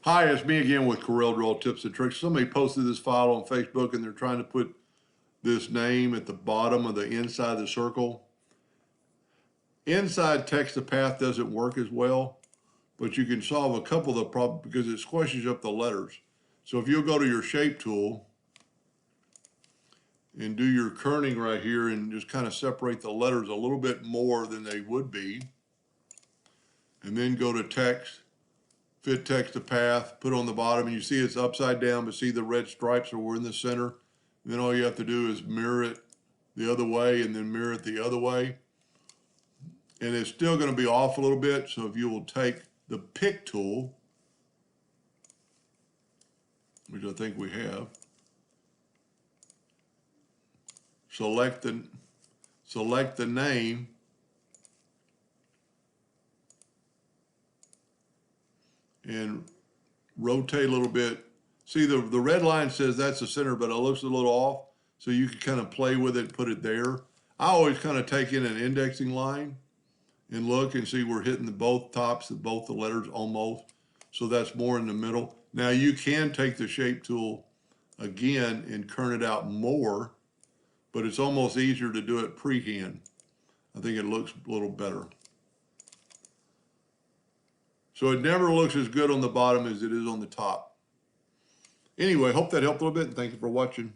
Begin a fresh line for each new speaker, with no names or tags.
Hi, it's me again with Corel Draw Tips and Tricks. Somebody posted this file on Facebook and they're trying to put this name at the bottom of the inside of the circle. Inside text to path doesn't work as well, but you can solve a couple of the problems because it squishes up the letters. So if you'll go to your shape tool and do your kerning right here and just kind of separate the letters a little bit more than they would be, and then go to text, fit text to path, put on the bottom, and you see it's upside down, but see the red stripes are in the center. And then all you have to do is mirror it the other way and then mirror it the other way. And it's still going to be off a little bit, so if you will take the pick tool, which I think we have, select the name, and rotate a little bit. See, the red line says that's the center, but it looks a little off, so you can kind of play with it and put it there. I always kind of take in an indexing line and look and see we're hitting both tops of both the letters almost, so that's more in the middle. Now you can take the shape tool again and kern it out more, but it's almost easier to do it pre-hand. I think it looks a little better. So it never looks as good on the bottom as it is on the top. Anyway, hope that helped a little bit, and thank you for watching.